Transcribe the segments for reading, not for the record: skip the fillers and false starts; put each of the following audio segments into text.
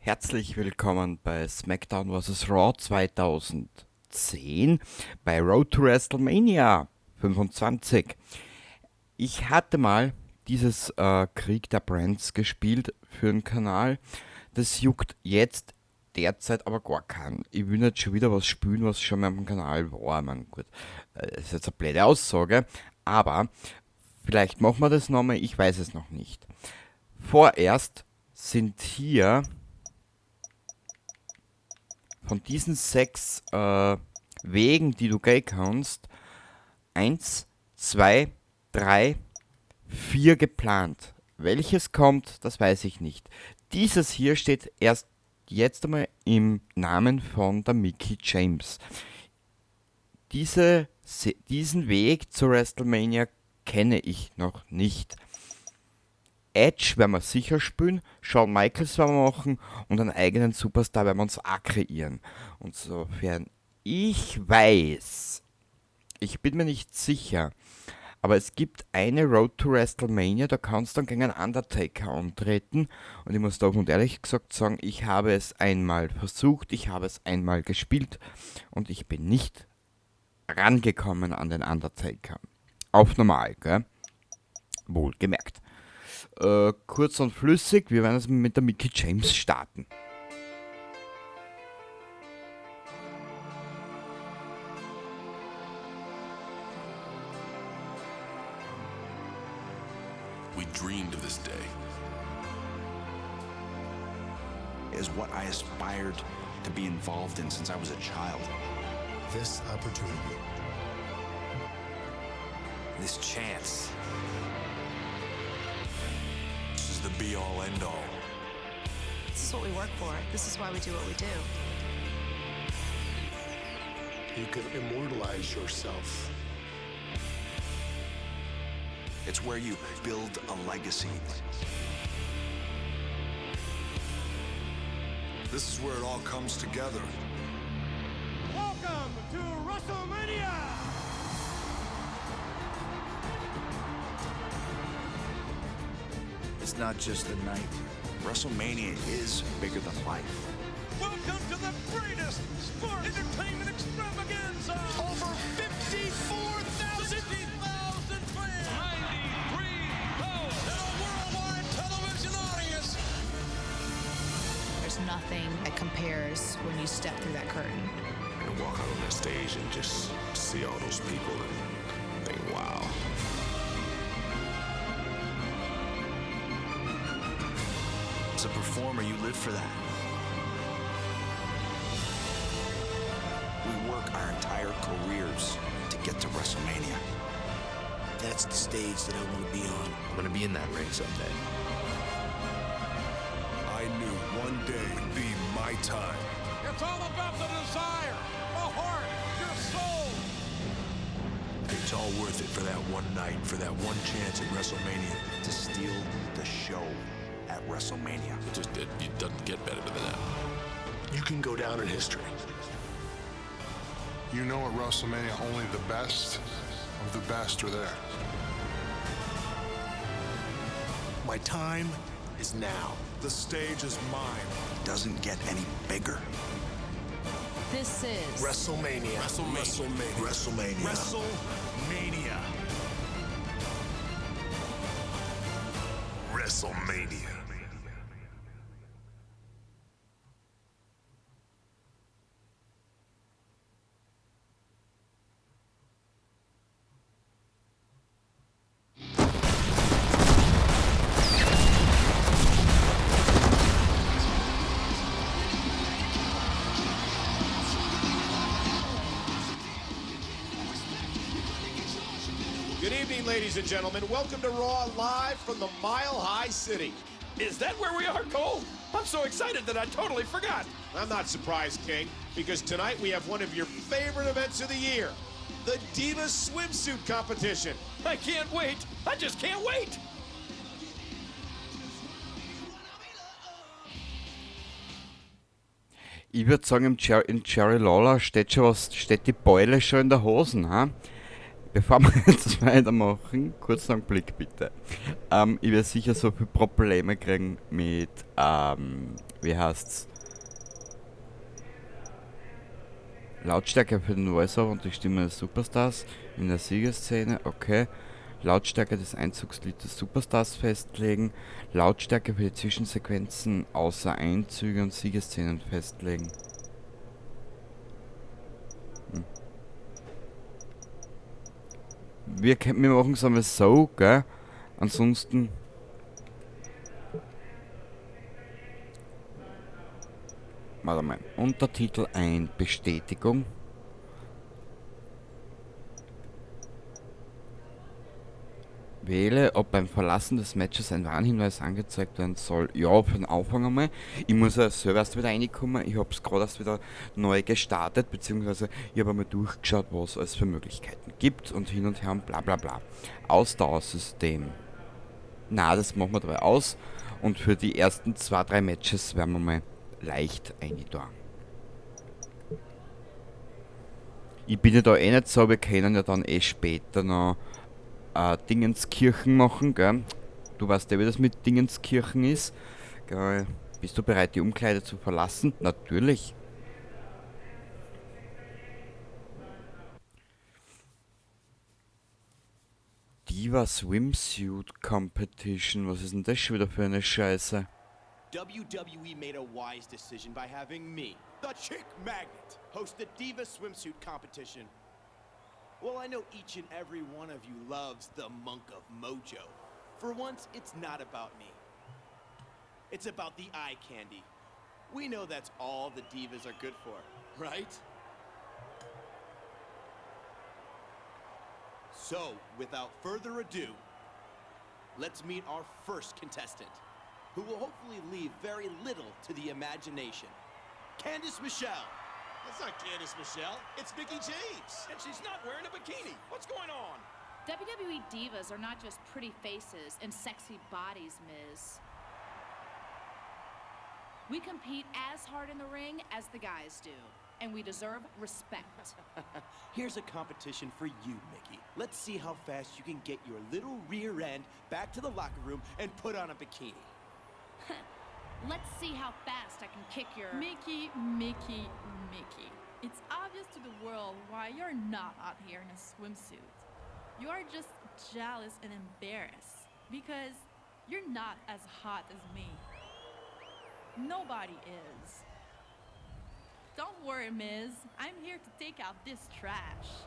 Herzlich willkommen bei SmackDown vs. Raw 2010 bei Road to WrestleMania 25. Ich hatte mal dieses Krieg der Brands gespielt für den Kanal. Das juckt jetzt derzeit aber gar keinen. Ich will nicht schon wieder was spielen, was schon mal am Kanal war. Man, gut, das ist jetzt eine blöde Aussage, aber vielleicht machen wir das nochmal, ich weiß es noch nicht. Vorerst sind hier von diesen sechs Wegen, die du gehen kannst, eins, zwei, drei, vier geplant. Welches kommt, das weiß ich nicht. Dieses hier steht erst jetzt einmal im Namen von der Mickie James. Diesen Weg zur WrestleMania kenne ich noch nicht. Edge werden wir sicher spielen, Shawn Michaels werden wir machen und einen eigenen Superstar werden wir uns auch kreieren. Und sofern ich weiß, ich bin mir nicht sicher, aber es gibt eine Road to WrestleMania, da kannst du dann gegen einen Undertaker antreten. Und ich muss da offen und ehrlich gesagt sagen, ich habe es einmal versucht, ich habe es einmal gespielt und ich bin nicht rangekommen an den Undertaker. Auf normal, gell? Wohlgemerkt. Kurz und flüssig, wir werden es mit der Mickie James starten. We dreamed of this day. Is what I aspired to be involved in since I was a child. This opportunity. This chance. This is the be-all, end-all. This is what we work for. This is why we do what we do. You could immortalize yourself. It's where you build a legacy. This is where it all comes together. Welcome to WrestleMania! It's not just a night. WrestleMania is bigger than life. Welcome to the greatest sports entertainment extravaganza! Over 54,000 fans! 93,000! And a worldwide television audience! There's nothing that compares when you step through that curtain. And walk out on that stage and just see all those people and think, wow. As a performer, you live for that. We work our entire careers to get to WrestleMania. That's the stage that I want to be on. I'm gonna be in that ring someday. I knew one day would be my time. It's all about the desire, the heart, your soul! It's all worth it for that one night, for that one chance at WrestleMania. To steal the show at WrestleMania. It doesn't get better than that. You can go down in history. You know at WrestleMania only the best of the best are there. My time is now. The stage is mine. Doesn't get any bigger. This is WrestleMania. WrestleMania. WrestleMania. WrestleMania. WrestleMania. Good evening, ladies and gentlemen. Welcome to Raw live from the Mile High City. Is that where we are, Cole? I'm so excited that I totally forgot. I'm not surprised, King, because tonight we have one of your favorite events of the year, the Divas Swimsuit Competition. I can't wait. I just can't wait. Ich würde sagen, in Jerry Lawler steht die Beule schon in der Hosen. Ha? Bevor wir jetzt weitermachen, kurz einen Blick bitte. Ich werde sicher so viele Probleme kriegen mit, wie heißt's? Lautstärke für den Voice-Over und die Stimme des Superstars in der Siegesszene, okay. Lautstärke des Einzugslieds des Superstars festlegen. Lautstärke für die Zwischensequenzen außer Einzüge und Siegesszenen festlegen. Wir machen es einmal so, gell? Ansonsten... Warte mal. Untertitel ein. Bestätigung. Wähle, ob beim Verlassen des Matches ein Warnhinweis angezeigt werden soll. Ja, für den Anfang einmal. Ich muss ja selber erst wieder reinkommen. Ich habe es gerade erst wieder neu gestartet, beziehungsweise ich habe einmal durchgeschaut, was es für Möglichkeiten gibt und hin und her und bla bla bla. Ausdauersystem. Na, das machen wir dabei aus. Und für die ersten 2-3 Matches werden wir mal leicht reintun. Ich bin ja da eh nicht so, wir können ja dann eh später noch Dingenskirchen machen, gell? Du weißt ja, wie das mit Dingenskirchen ist. Gell? Bist du bereit, die Umkleide zu verlassen? Natürlich. Diva Swimsuit Competition. Was ist denn das schon wieder für eine Scheiße? WWE made a wise decision by having me, the Chick Magnet, host the Diva Swimsuit Competition. Well, I know each and every one of you loves the Monk of Mojo. For once, it's not about me. It's about the eye candy. We know that's all the divas are good for, right? So, without further ado, let's meet our first contestant, who will hopefully leave very little to the imagination. Candice Michelle. That's not Candice Michelle. It's Mickie James. And she's not wearing a bikini. What's going on? WWE divas are not just pretty faces and sexy bodies, Miz. We compete as hard in the ring as the guys do, and we deserve respect. Here's a competition for you, Mickie. Let's see how fast you can get your little rear end back to the locker room and put on a bikini. Let's see how fast I can kick your... Mickie. It's obvious to the world why you're not out here in a swimsuit. You are just jealous and embarrassed because you're not as hot as me. Nobody is. Don't worry, Miz. I'm here to take out this trash.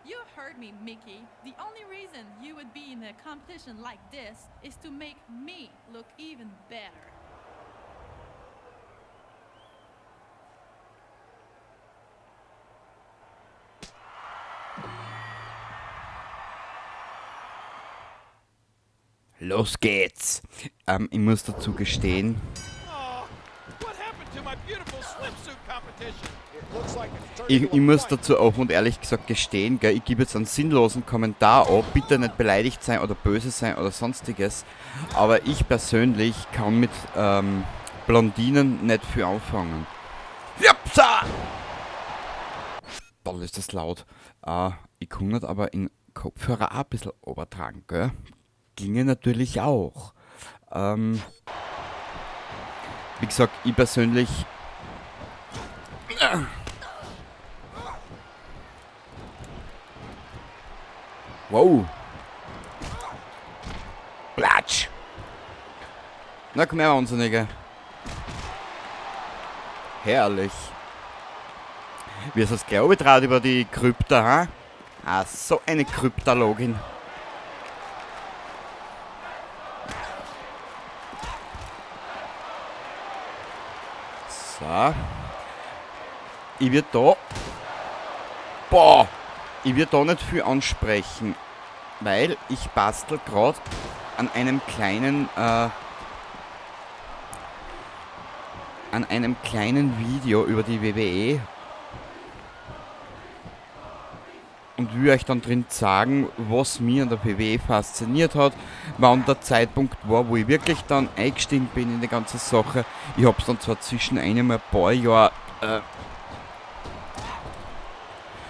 You heard me, Mickie. The only reason you would be in a competition like this is to make me look even better. Los geht's! Ich muss dazu gestehen, ich muss dazu offen und ehrlich gesagt gestehen, gell, ich gebe jetzt einen sinnlosen Kommentar ab, bitte nicht beleidigt sein oder böse sein oder sonstiges, aber ich persönlich kann mit Blondinen nicht viel anfangen. Japsa! Dann ist das laut. Ich kann nicht aber in Kopfhörer auch ein bisschen übertragen, gell? Ginge natürlich auch. Wie gesagt, ich persönlich... Wow! Platsch! Na komm her, Wahnsinnige. Herrlich. Wie ist das glaube ich trat über die Krypta, ha? Ah, so eine Kryptologin. So. Ich würde da... Boah! Ich würde da nicht viel ansprechen, weil ich bastel gerade an einem kleinen Video über die WWE. und will euch dann drin sagen, was mir an der WWE fasziniert hat, wann der Zeitpunkt war, wo ich wirklich dann eingestiegen bin in die ganze Sache. Ich habe es dann zwar zwischen einem ein paar Jahren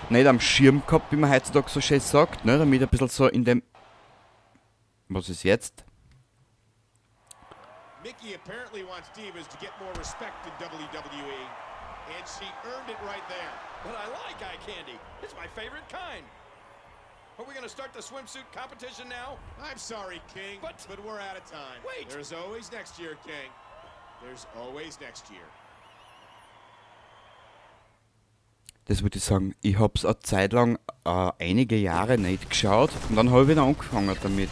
nicht am Schirm gehabt, wie man heutzutage so schön sagt, ne, damit ein bisschen so in dem... Was ist jetzt? Mickey apparently wants Divas to get more respect in WWE, and she earned it right there. But I like eye candy. It's my favorite kind. Are we gonna start the swimsuit competition now? I'm sorry, King, but we're out of time. Wait! There's always next year, King. There's always next year. Das würde ich sagen, ich habe es eine Zeit lang einige Jahre nicht geschaut und dann habe ich wieder angefangen damit.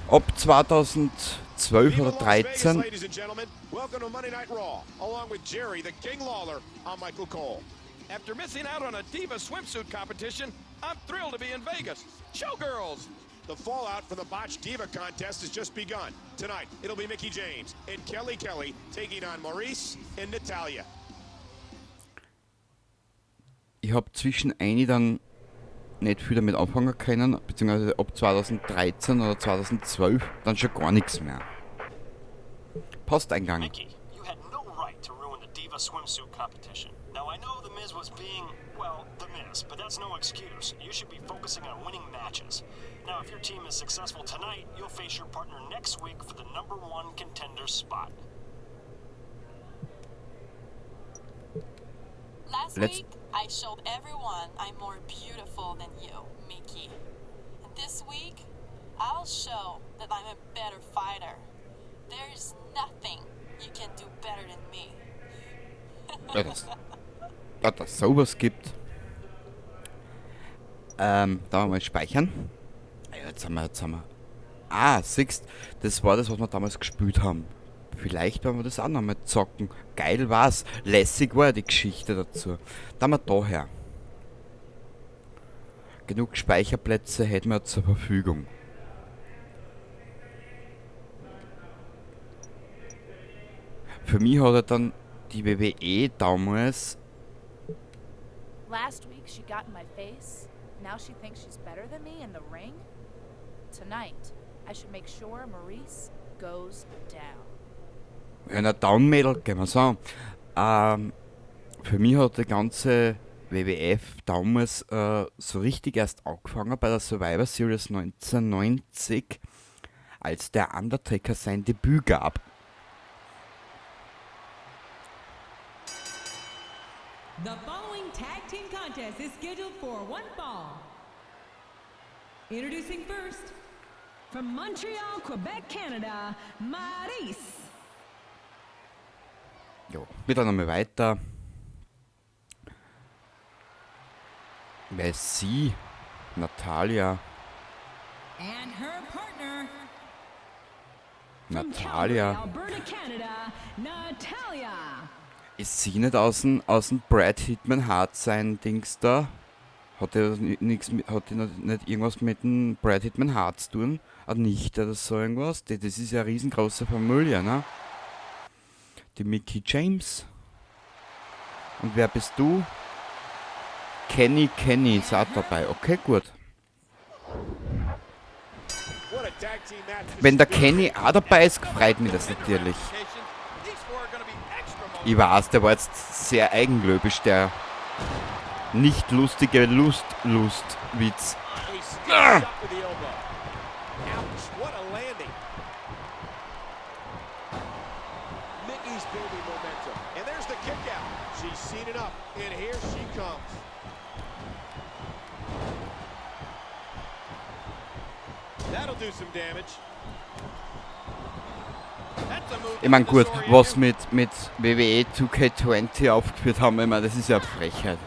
Ab 2012 oder 13. Ladies and gentlemen, welcome to Monday Night Raw, along with Jerry, the King Lawler. I'm Michael Cole. After missing out on a Diva swimsuit competition, I'm thrilled to be in Vegas. Showgirls! The fallout from the botched Diva contest has just begun. Tonight, it'll be Mickie James and Kelly Kelly taking on Maurice and Natalya. Ich habe zwischen dann nicht viel damit anfangen können, beziehungsweise ab 2013 oder 2012 dann schon gar nichts mehr. Posteingang. Mickey, you had no right to ruin the Diva swimsuit competition. Now I know The Miz was being, well, The Miz, but that's no excuse. You should be focusing on winning matches. Now if your team is successful tonight, you'll face your partner next week for the #1 contender spot. Last week, I showed everyone I'm more beautiful than you, Mickey. And this week, I'll show that I'm a better fighter. There's nothing you can do better than me. Dass das sowas gibt. Da mal speichern. Jetzt haben wir. Ah, siehst, das war das, was wir damals gespielt haben. Vielleicht werden wir das auch nochmal zocken. Geil war's. Lässig war die Geschichte dazu. Dann wir daher. Genug Speicherplätze hätten wir zur Verfügung. Für mich hat er dann die WWE damals... Last week she got in my face. Now she thinks she's better than me in the ring. Tonight, I should make sure Maurice goes down. Einer Down-Mädel, gehen wir so. Für mich hat die ganze WWF damals so richtig erst angefangen bei der Survivor Series 1990, als der Undertaker sein Debüt gab. The following tag team contest is scheduled for one fall. Introducing first, from Montreal, Quebec, Canada, Maurice. Ja, wieder nochmal weiter. Wer ist sie? Natalya. And her partner. Natalya. Alberta, Canada, Natalya. Ist sie nicht aus dem Brad Hitman Hart sein Dings da? Hat er nicht irgendwas mit dem Brad Hitman Hart zu tun? Nicht oder so irgendwas? Das ist ja eine riesengroße Familie, ne? Die Mickie James. Und wer bist du? Kenny ist auch dabei. Okay, gut. Wenn der Kenny auch dabei ist, freut mich das natürlich. Ich weiß, der war jetzt sehr eigenglöbisch, der nicht lustige Lustwitz. Ich meine gut, was mit WWE 2K20 aufgeführt haben, ich meine, das ist ja eine Frechheit.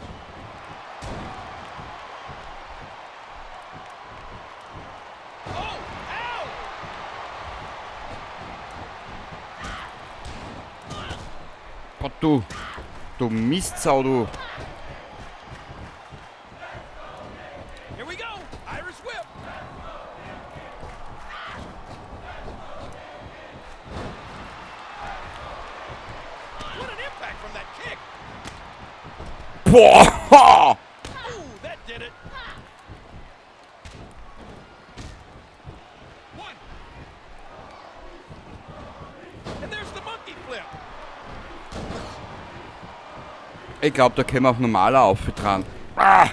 Gott, du Mistsau, du. Here we go! Irish whip! What an impact from that kick! Boah! Ich glaube, da käme auch normaler Outfit dran. Ah!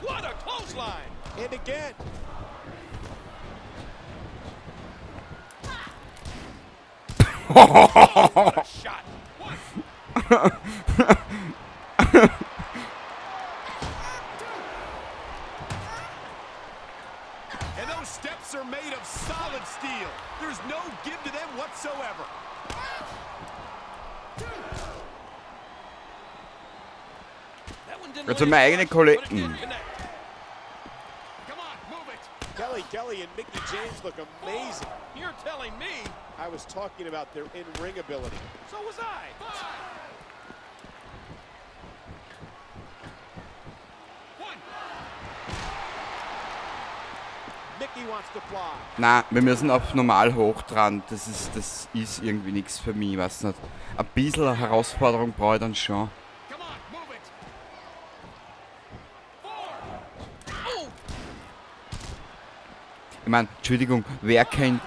What a clothesline! And again. Oh, what a shot! And those steps are made of solid steel. There's no give to them whatsoever. Jetzt haben wir eigene Kollegen. Kelly and Mickie James look amazing. You're telling me? I was talking about their in-ring ability. So was I. Mickie wants to fly. Na, wir müssen auf normal hoch dran. Das ist irgendwie nichts für mich, weiß nicht. Ein bisschen Herausforderung brauche ich dann schon. Ich meine, Entschuldigung, wer kennt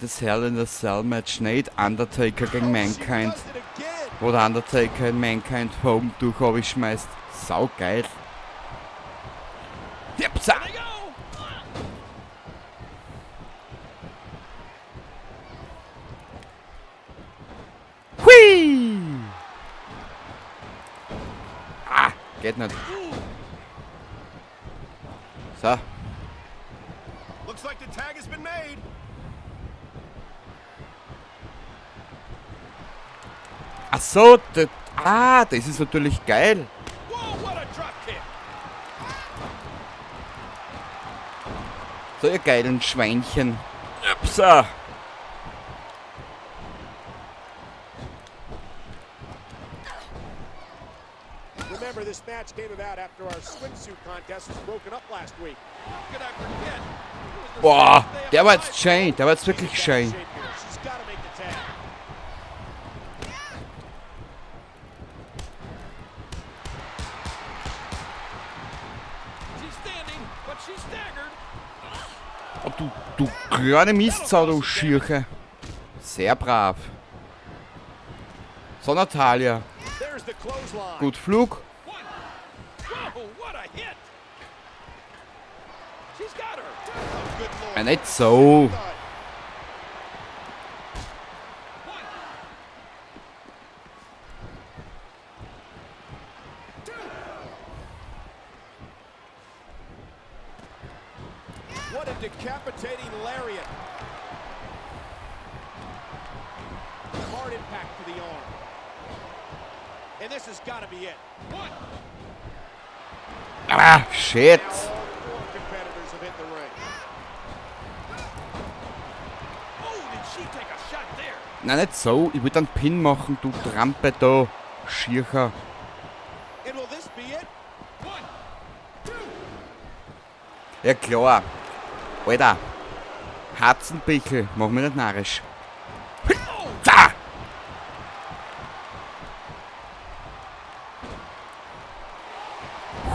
das Hell in a Cell Match nicht? Undertaker gegen Mankind. Wo der Undertaker in Mankind Home durch schmeißt. Sau geil. Jepsa! Hui! Ah, geht nicht. So. Looks like the tag has been made. Ach so, das ist natürlich geil. Whoa, what a drop kick. So ihr geilen Schweinchen. Upsa. Remember, this match came about after our swimsuit contest was broken up last week. How could I forget? Boah, der war jetzt schön, der war jetzt wirklich schön. She's gotta make the tag. She's standing, but she's staggered. Oh, du kleine Mistsau, du Schirche. Sehr brav. So, Natalia. There's the clothesline. Gut Flug. Whoa, what a hit. She's got her. Oh, good lord. Ja, nicht so. What a decapitating lariat. Hard impact to the arm. And this has got to be it. One. Ah, shit. Now all four competitors have hit the ring. Oh, did she take a shot there? Nein, nicht so. Ich will einen Pin machen, du Trampe da. Schircher. And will this be it? One. Ja klar. Alter. Hatzenbichel. Mach mich nicht narrisch. Da!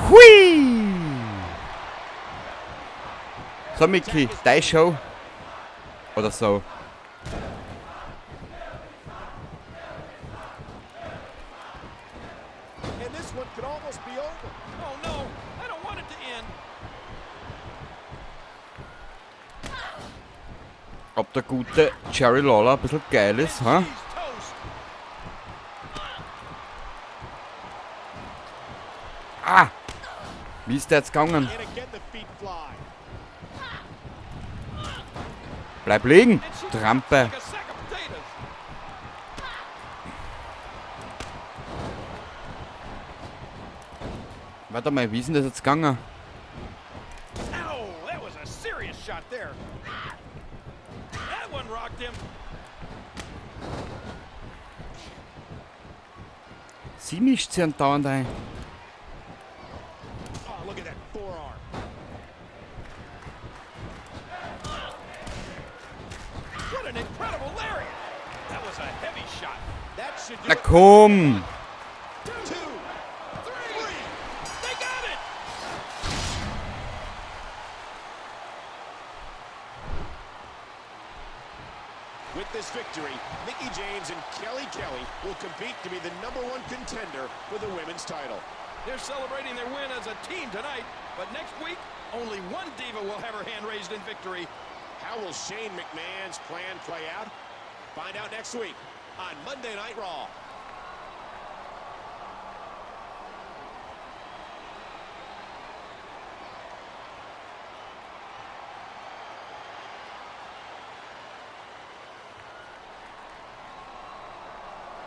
Hui! So, Mickie, deine Show. Oder so. And this one could almost be over. Oh no, I don't want it to end. Ob der gute Jerry Lawler ein bisschen geil ist, ha? She's toast. Ah! Wie ist der jetzt gegangen? And again the feet fly. Bleib liegen, Trampe. Like a sack of potatoes. Warte mal, wie ist denn das jetzt gegangen? Ow, that was a serious shot there. That one rocked him. Sie mischt sie andauernd ein. Oh, look at that forearm. What an incredible lariat. That was a heavy shot. That should do Na it. komm! 2, 3. They got it. With this victory, Mickie James and Kelly Kelly Kelly will compete to be the #1 contender for the women's title. They're celebrating their win as a team tonight, but next week, only one diva will have her hand raised in victory. How will Shane McMahon's plan play out? Find out next week on Monday Night Raw.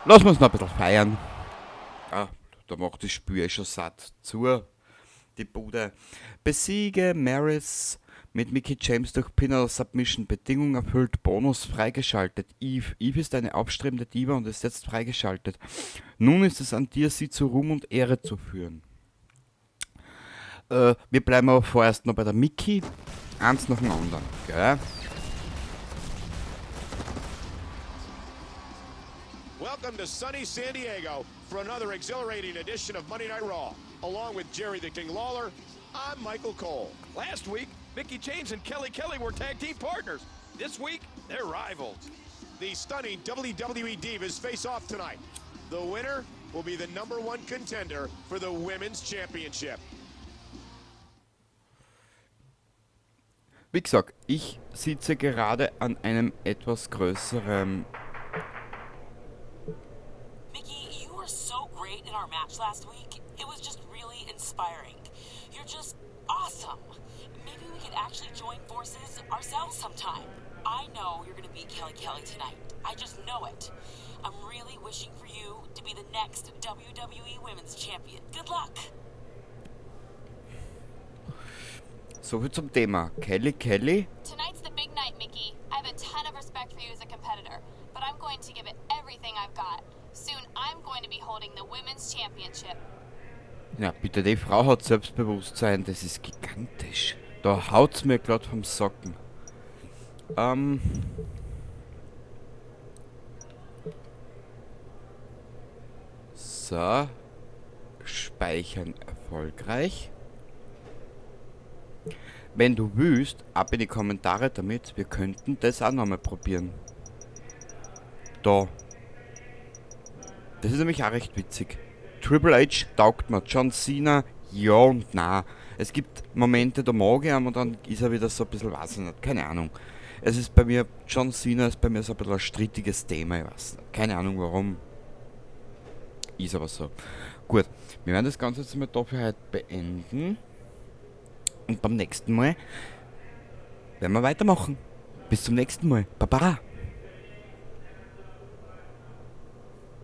Lassen wir uns noch ein bisschen feiern. Ah, da macht das Spiel schon satt zu. Die Bude. Besiege Maris mit Mickie James durch Pinner Submission. Bedingung erfüllt. Bonus freigeschaltet. Eve. Eve ist eine aufstrebende Diva und ist jetzt freigeschaltet. Nun ist es an dir, sie zu Ruhm und Ehre zu führen. Wir bleiben aber vorerst noch bei der Mickie. Eins nach dem anderen. Gell? Welcome to sunny San Diego for another exhilarating edition of Monday Night Raw. Along with Jerry the King Lawler, I'm Michael Cole. Last week, Mickie James and Kelly Kelly were tag team partners. This week, they're rivals. The stunning WWE Divas face off tonight. The winner will be the #1 contender for the Women's Championship. Wie gesagt, ich sitze gerade an einem etwas größeren... Mickie, you were so great in our match last week. It was just really inspiring. You're just awesome. Maybe we could actually join forces ourselves sometime. I know you're gonna beat Kelly Kelly tonight. I just know it. I'm really wishing for you to be the next WWE Women's Champion. Good luck! Soviel zum Thema. Kelly Kelly. Tonight's the big night, Mickie. I have a ton of respect for you as a competitor, but I'm going to give it everything I've got. Soon I'm going to be holding the Women's Championship. Ja, bitte, die Frau hat Selbstbewusstsein, das ist gigantisch. Da haut's mir glatt vom Socken. So. Speichern erfolgreich. Wenn du willst, ab in die Kommentare damit, wir könnten das auch nochmal probieren. Da. Das ist nämlich auch recht witzig. Triple H taugt mir, John Cena, ja und na. Es gibt Momente, da mag ich ihn und dann ist er wieder so ein bisschen, weiß ich nicht, keine Ahnung. Es ist bei mir, John Cena ist bei mir so ein bisschen ein strittiges Thema, ich weiß nicht. Keine Ahnung warum. Ist aber so. Gut, wir werden das Ganze jetzt mal dafür heute beenden. Und beim nächsten Mal werden wir weitermachen. Bis zum nächsten Mal. Baba!